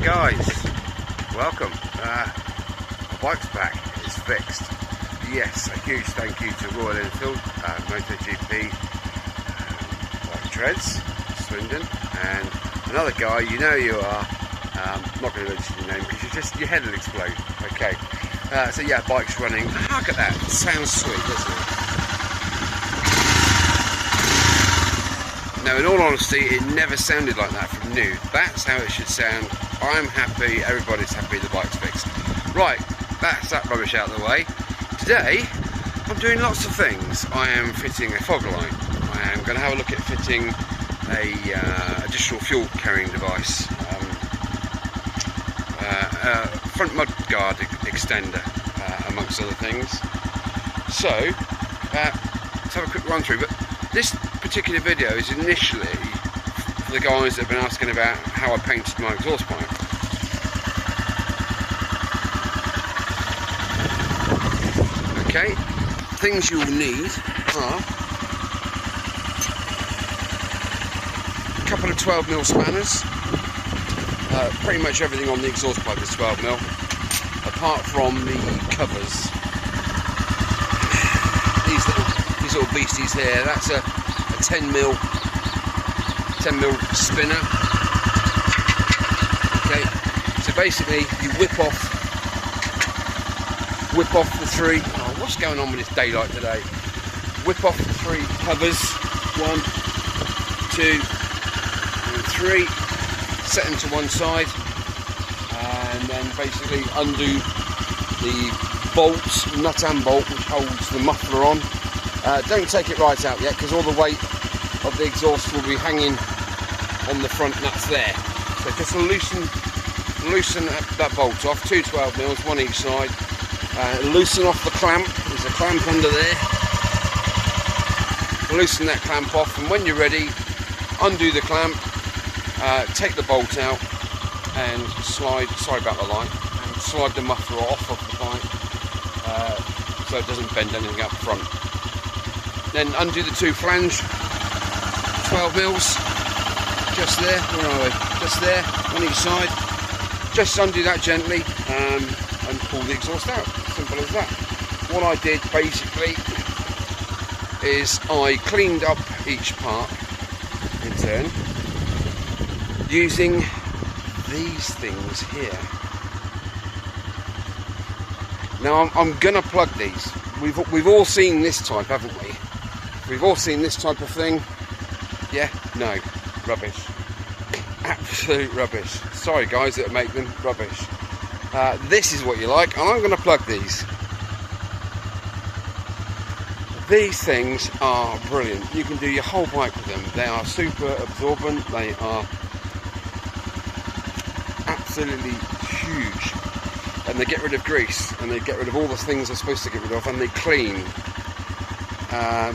Hi guys, welcome. My bike's back, it's fixed. Yes, a huge thank you to Royal Enfield, MotoGP, Bike Treads, Swindon, and another guy, you know you are. I'm not going to mention your name because your head will explode. Okay, so yeah, bike's running. Look at that, it sounds sweet, doesn't it? Now, in all honesty, it never sounded like that from new. That's how it should sound. I'm happy, everybody's happy, the bike's fixed. Right, that's that rubbish out of the way. Today, I'm doing lots of things. I am fitting a fog light. I am going to have a look at fitting a additional fuel carrying device. Front mud guard extender, amongst other things. So, let's have a quick run through. But this particular video is initially for the guys that have been asking about how I painted my exhaust pipe. Okay, things you'll need are a couple of 12mm spanners. Pretty much everything on the exhaust pipe is 12mm, apart from the covers. These little beasties here, that's a 10mm spinner. Okay, so basically you whip off the three. Oh, what's going on with this daylight today? Whip off the three covers, 1, 2, and 3. Set them to one side, and then basically undo the bolts, nut and bolt, which holds the muffler on. Don't take it right out yet, because all the weight of the exhaust will be hanging on the front nuts there. So just loosen that bolt off, 2 12mm, one each side. Loosen off the clamp, there's a clamp under there. Loosen that clamp off, and when you're ready, undo the clamp, take the bolt out, and slide the muffler off of the bike, so it doesn't bend anything up front. Then undo the 2 flange 12mm, just there, where are we? Just there, on each side. Just undo that gently, and pull the exhaust out. Simple as that. What I did basically is I cleaned up each part in turn using these things here. Now I'm gonna plug these. We've all seen this type, haven't we? We've all seen this type of thing. Yeah? No. Rubbish. Absolute rubbish. Sorry guys that make them, rubbish. This is what you like, and I'm gonna plug these. These things are brilliant. You can do your whole bike with them. They are super absorbent. They are absolutely huge, and they get rid of grease, and they get rid of all the things they're supposed to get rid of, and they clean.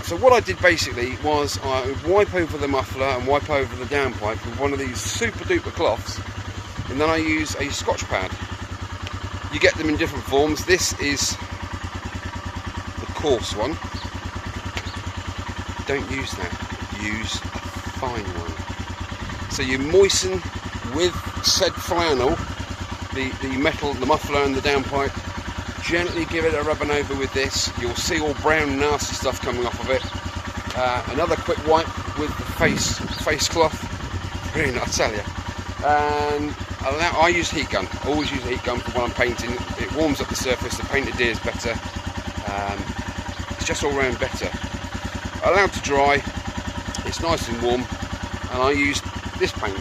So what I did basically was I would wipe over the muffler and wipe over the downpipe with one of these super duper cloths, and then I use a Scotch pad. You get them in different forms. This is the coarse one. Don't use that, use a fine one. So you moisten with said flannel the metal, the muffler and the downpipe. Gently give it a rubbing over with this. You'll see all brown nasty stuff coming off of it. Another quick wipe with the face cloth. Brilliant, I tell you. And I use heat gun. I always use a heat gun for when I'm painting. It warms up the surface. The paint adheres better. It's just all round better. Allowed to dry. It's nice and warm. And I use this paint.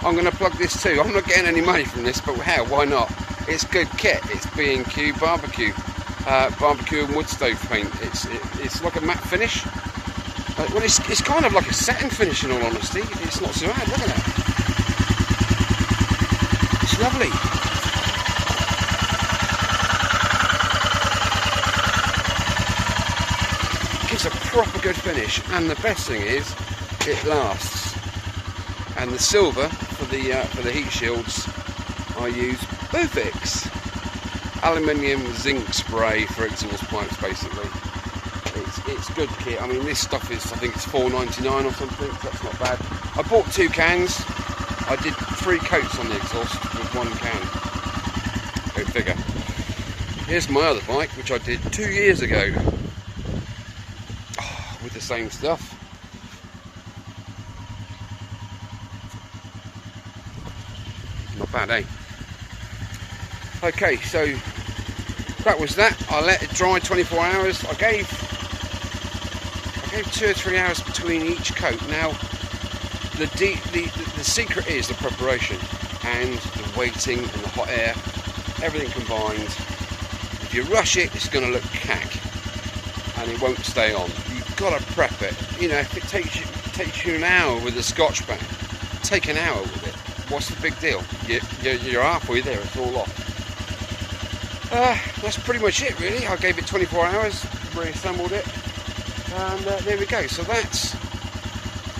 I'm going to plug this too. I'm not getting any money from this, but hell, why not? It's good kit. It's B&Q barbecue and wood stove paint. It's like a matte finish. Well, it's kind of like a satin finish in all honesty. It's not so bad. Look at that. It's lovely. It gives a proper good finish, and the best thing is it lasts. And the silver for the heat shields, I use Bufix aluminium zinc spray for exhaust pipes. Basically, it's good kit. I mean, this stuff is, I think it's $4.99 or something. So that's not bad. I bought 2 cans. I did 3 coats on the exhaust with 1 can. Go figure. Here's my other bike, which I did 2 years ago. Oh, with the same stuff. Not bad, eh? Okay, so that was that. I let it dry 24 hours. I gave 2 or 3 hours between each coat. Now, the secret is the preparation and the waiting and the hot air, everything combined. If you rush it, it's going to look cack and it won't stay on. You've got to prep it. You know, if it takes you an hour with a Scotch band, take an hour with it. What's the big deal? You're halfway there, it's all off. That's pretty much it, really. I gave it 24 hours, reassembled it, and there we go. So that's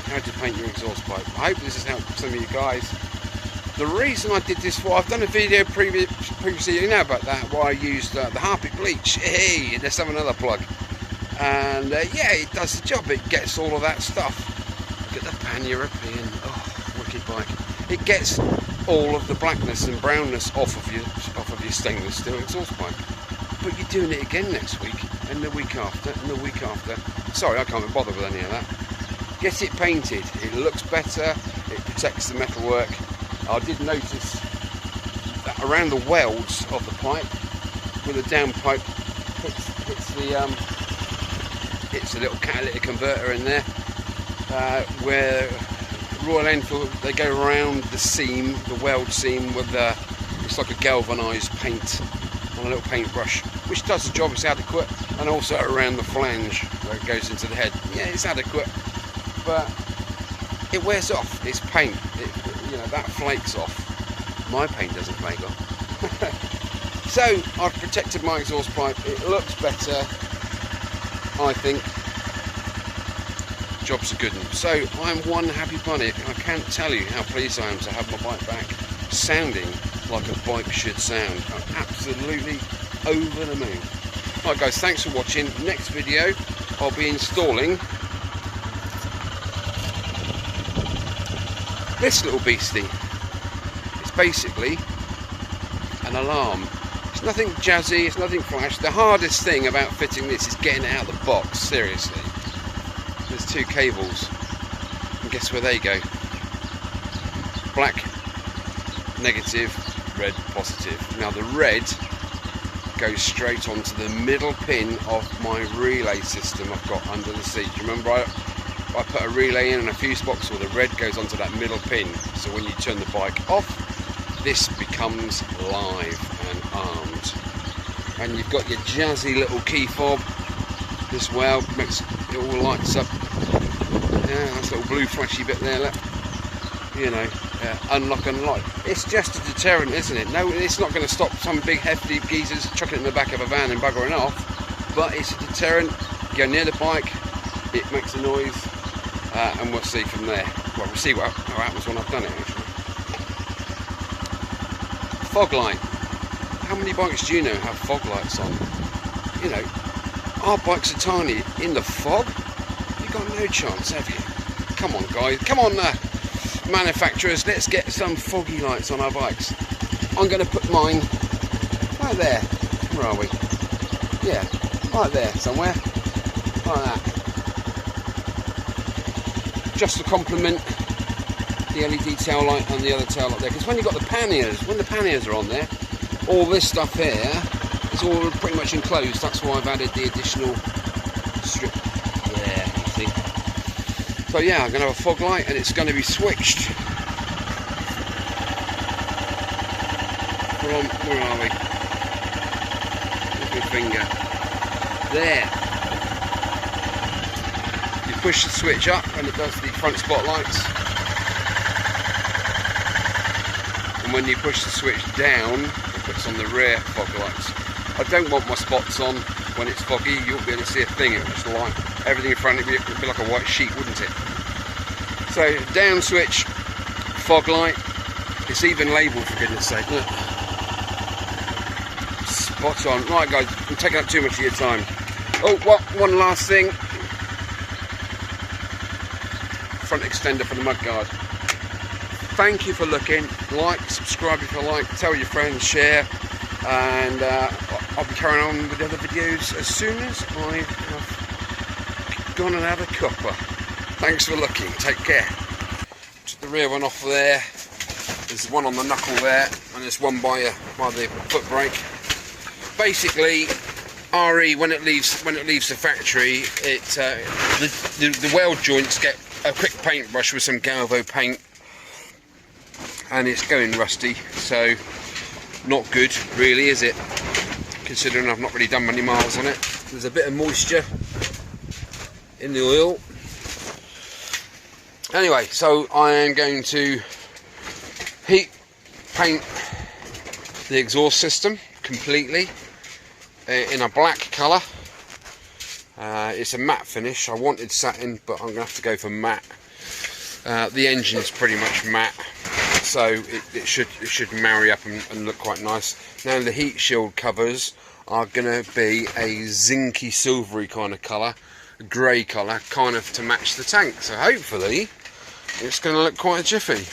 how to paint your exhaust pipe. I hope this has helped some of you guys. The reason I did this I've done a video previously, you know about that, where I used the Harpic Bleach. Hey, let's have another plug. And yeah, it does the job. It gets all of that stuff. Look at the Pan-European. Oh, wicked bike. It gets all of the blackness and brownness off of your stainless steel exhaust pipe. But you're doing it again next week, and the week after, and the week after. Sorry, I can't be bothered with any of that. Get it painted. It looks better. It protects the metalwork. I did notice that around the welds of the pipe, where the downpipe hits the little catalytic converter in there, where Royal Enfield, they go around the seam, the weld seam, with it's like a galvanised paint on a little paintbrush, which does the job. It's adequate. And also around the flange where it goes into the head. Yeah, it's adequate, but it wears off. It's paint. You know, that flakes off. My paint doesn't flake off. So I've protected my exhaust pipe. It looks better, I think. Job's a good one. So I'm one happy bunny. I can't tell you how pleased I am to have my bike back, sounding like a bike should sound. I'm absolutely over the moon. Right guys, thanks for watching. Next video I'll be installing this little beastie. It's basically an alarm. It's nothing jazzy, it's nothing flash. The hardest thing about fitting this is getting it out of the box, seriously. There's 2 cables, and guess where they go? Black negative, red positive. Now the red goes straight onto the middle pin of my relay system I've got under the seat. Do you remember I put a relay in and a fuse box, where the red goes onto that middle pin, so when you turn the bike off, this becomes live and armed. And you've got your jazzy little key fob as well, makes it all lights up. Yeah, that's a little blue flashy bit there, look. You know, unlock and lock. It's just a deterrent, isn't it? No, it's not going to stop some big hefty geezers chucking it in the back of a van and buggering off, but it's a deterrent. You go near the bike, it makes a noise, and we'll see from there. Well, we'll see what happens when I've done it, actually. Fog light. How many bikes do you know have fog lights on? You know, our bikes are tiny. In the fog, you've got no chance, have you? Come on, guys. Come on, manufacturers. Let's get some foggy lights on our bikes. I'm going to put mine right there. Where are we? Yeah, right there somewhere. Like that. Just to complement the LED tail light and the other tail light there. Because when you've got the panniers, when the panniers are on there, all this stuff here is all pretty much enclosed. That's why I've added the additional strip there, you see. So yeah, I'm going to have a fog light, and it's going to be switched from, where are we? With my finger. There. You push the switch up and it does the front spotlights. And when you push the switch down, it puts on the rear fog lights. I don't want my spots on when it's foggy. You won't be able to see a thing. It would just light everything in front of you. It would be like a white sheet, wouldn't it? So down switch, fog light. It's even labelled, for goodness sake. Look. Spot on. Right guys, I'm taking up too much of your time. Oh, one last thing. Front extender for the mudguard. thank you for looking. Like, subscribe if you like, tell your friends, share, and I'll be carrying on with the other videos as soon as I have gone and had a cuppa. Thanks for looking, take care. Took the rear one off there. There's one on the knuckle there, and there's one by the foot brake. Basically, RE when it leaves the factory, the weld joints get a quick paintbrush with some Galvo paint, and it's going rusty. So not good, really, is it? Considering I've not really done many miles on it. There's a bit of moisture in the oil. Anyway, so I am going to heat paint the exhaust system completely in a black colour. It's a matte finish. I wanted satin, but I'm going to have to go for matte. The engine's pretty much matte, so it should marry up and look quite nice. Now the heat shield covers are going to be a zinky silvery kind of colour, a grey colour, kind of to match the tank. So hopefully it's going to look quite jiffy.